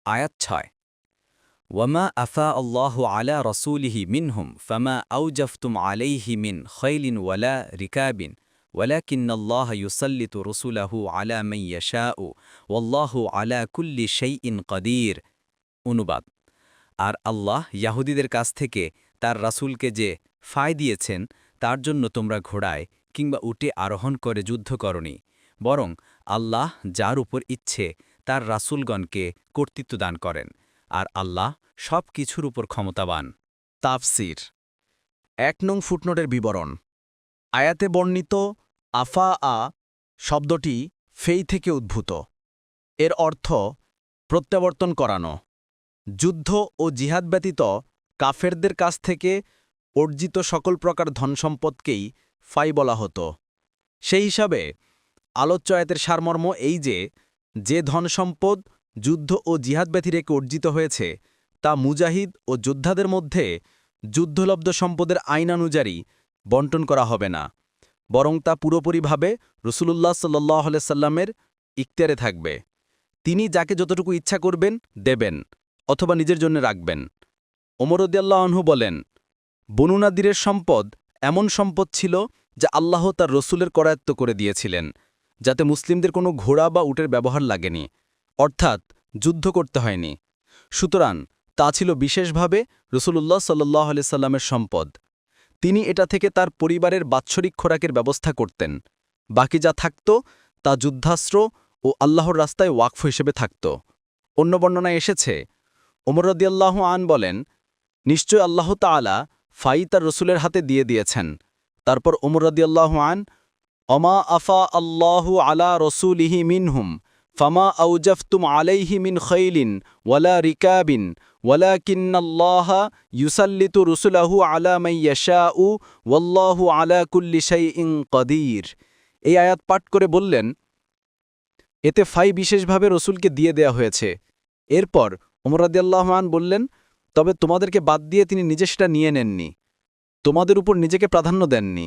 আয়াত ৬ ওয়ামা আফা আল্লাহু আলা রসুলিহি মিনহুম ফামা আউজাফতুম আলাইহি মিন খৈলিন ওয়ালা রিকাবিন ওয়ালাকিন্নাল্লাহ ইউসাল্লিতু রসুলাহু আলা মান ইয়াশাউ ওয়াল্লাহু আলা কুল্লি শাইইন কদির। অনুবাদ: আর আল্লাহ ইয়াহুদীদের কাছ থেকে তার রাসূলকে যে ফায় দিয়েছেন তার জন্য তোমরা ঘোড়ায় কিংবা উটে আরোহণ করে যুদ্ধ করনি, বরং আল্লাহ যার উপর ইচ্ছে তার রাসূলগণকে কর্তৃত্ব দান করেন, আর আল্লাহ সব কিছুর উপর ক্ষমতাবান। তাফসির ১ নং ফুটনোটের বিবরণ। আয়াতে বর্ণিত আফা শব্দটি ফেই থেকে উদ্ভূত। এর অর্থ প্রত্যাবর্তন করানো। যুদ্ধ ও জিহাদ ব্যতীত কাফেরদের কাছ থেকে অর্জিত সকল প্রকার ধনসম্পদকেই ফাই বলা হতো। সেই হিসাবে আলোচ্য আয়াতের সারমর্ম এই যে ধনসম্পদ যুদ্ধ ও জিহাদ ব্যতি রেখে অর্জিত হয়েছে তা মুজাহিদ ও যোদ্ধাদের মধ্যে যুদ্ধলব্ধ সম্পদের আইনানুযায়ী বন্টন করা হবে না, বরং তা পুরোপুরিভাবে রসুলুল্লাহ সাল্লাহ সাল্লামের ইখতিয়ারে থাকবে। তিনি যাকে যতটুকু ইচ্ছা করবেন দেবেন অথবা নিজের জন্য রাখবেন। ওমর রাদিয়াল্লাহু আনহু বলেন, বনু নাদিরের সম্পদ এমন সম্পদ ছিল যা আল্লাহ তার রসুলের করায়ত্ত করে দিয়েছিলেন, যাতে মুসলিমদের কোনো ঘোড়া বা উটের ব্যবহার লাগেনি, অর্থাৎ যুদ্ধ করতে হয়নি। সুতরাং তা ছিল বিশেষভাবে রসুলুল্লাহ সাল্লাহ সাল্লামের সম্পদ। তিনি এটা থেকে তার পরিবারের বাৎসরিক খোরাকের ব্যবস্থা করতেন। বাকি যা থাকত তা যুদ্ধাস্ত্র ও আল্লাহর রাস্তায় ওয়াকফ হিসেবে থাকত। অন্য বর্ণনায় এসেছে, ওমর রাদিয়াল্লাহু আন বলেন, নিশ্চয় আল্লাহ তাআলা ফাই তার রসুলের হাতে দিয়ে দিয়েছেন। তারপর ওমর রাদিয়াল্লাহু আন, অমা আফা আল্লাহু আলা রসুলিহি মিনহুম ফামা আউজাফতুম আলাইহি মিন খৈলিন ওয়ালা রিকাবিন ওয়ালাকিন্নাল্লাহা ইউসাল্লিতু রুসুলাহু আলা মান ইয়াশাউ ওয়াল্লাহু আলা কুল্লি শাইইন কদির। এই আয়াত পাঠ করে বললেন, এতে ফাই বিশেষভাবে রসুলকে দিয়ে দেয়া হয়েছে। এরপর ওমর রাদিয়াল্লাহু আন বললেন, তবে তোমাদেরকে বাদ দিয়ে তিনি নিজে সেটা নিয়ে নেননি, তোমাদের উপর নিজেকে প্রাধান্য দেননি।